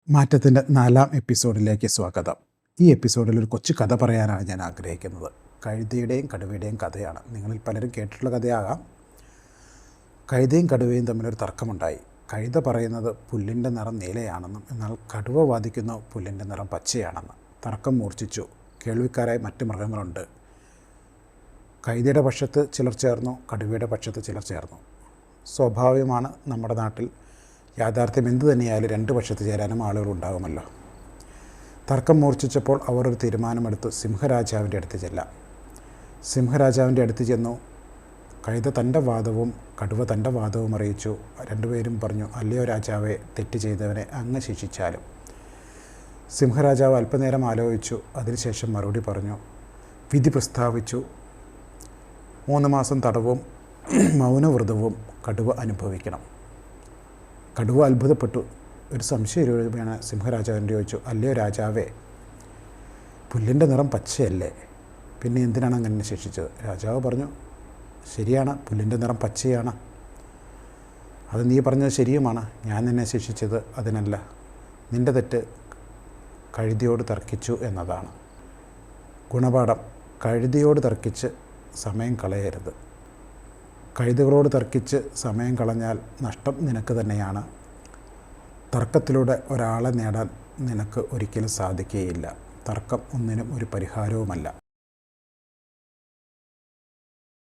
മാറ്റത്തിൻ്റെ 4-ാം എപ്പിസോഡിലേക്ക് സ്വാഗതം. ഈ എപ്പിസോഡിൽ ഒരു കൊച്ചു കഥ പറയാനാണ് ഞാൻ ആഗ്രഹിക്കുന്നത്. കഴുതയുടെയും കടുവയുടെയും കഥയാണ്. നിങ്ങളിൽ പലരും കേട്ടിട്ടുള്ള കഥയാകാം. കഴുതയും കടുവയും തമ്മിലൊരു തർക്കമുണ്ടായി. കഴുത പറയുന്നത് പുല്ലിൻ്റെ നിറം നീലയാണെന്നും എന്നാൽ കടുവ വാദിക്കുന്ന പുല്ലിൻ്റെ നിറം പച്ചയാണെന്ന്. തർക്കം മൂർച്ഛിച്ചു. കേൾവിക്കാരായി മറ്റ് മൃഗങ്ങളുണ്ട്. കഴുതയുടെ പക്ഷത്ത് ചിലർ ചേർന്നു, കടുവയുടെ പക്ഷത്ത് ചിലർ ചേർന്നു. സ്വാഭാവികമാണ്, നമ്മുടെ നാട്ടിൽ യാഥാർത്ഥ്യം എന്തു തന്നെയായാലും രണ്ട് പക്ഷത്ത് ചേരാനും ആളുകളുണ്ടാകുമല്ലോ. തർക്കം മൂർച്ഛിച്ചപ്പോൾ അവർ ഒരു തീരുമാനമെടുത്തു. സിംഹരാജാവിൻ്റെ അടുത്ത് ചെല്ലാം. സിംഹരാജാവിൻ്റെ അടുത്ത് ചെന്നു. കഴുത തൻ്റെ വാദവും കടുവ തൻ്റെ വാദവും അറിയിച്ചു. രണ്ടുപേരും പറഞ്ഞു, അല്ലയോ രാജാവെ, തെറ്റ് ചെയ്തവനെ അങ്ങ് ശിക്ഷിച്ചാലും. സിംഹരാജാവ് അല്പനേരം ആലോചിച്ചു. അതിനുശേഷം മറുപടി പറഞ്ഞു. വിധി പ്രസ്താവിച്ചു. 3 മാസം തടവും മൗനവ്രതവും കടുവ അനുഭവിക്കണം. കടുവ അത്ഭുതപ്പെട്ടു. ഒരു സംശയരൂപേണ സിംഹരാജാവിൻ്റെ ചോദിച്ചു, അല്ലയോ രാജാവേ, പുല്ലിൻ്റെ നിറം പച്ചയല്ലേ, പിന്നെ എന്തിനാണ് അങ്ങനെ ശിക്ഷിച്ചത്? രാജാവ് പറഞ്ഞു, ശരിയാണ്, പുല്ലിൻ്റെ നിറം പച്ചയാണ്. അത് നീ പറഞ്ഞത് ശരിയുമാണ്. ഞാൻ നിന്നെ ശിക്ഷിച്ചത് അതിനല്ല. നിൻ്റെ തെറ്റ് കഴുതയോട് തർക്കിച്ചു എന്നതാണ്. ഗുണപാഠം: കഴുതയോട് തർക്കിച്ച് സമയം കളയരുത്. കഴുതകളോട് തർക്കിച്ച് സമയം കളഞ്ഞാൽ നഷ്ടം നിനക്ക് തന്നെയാണ്. തർക്കത്തിലൂടെ ഒരാളെ നേടാൻ നിനക്ക് ഒരിക്കലും സാധിക്കുകയില്ല. തർക്കം ഒന്നിനും ഒരു പരിഹാരവുമല്ല.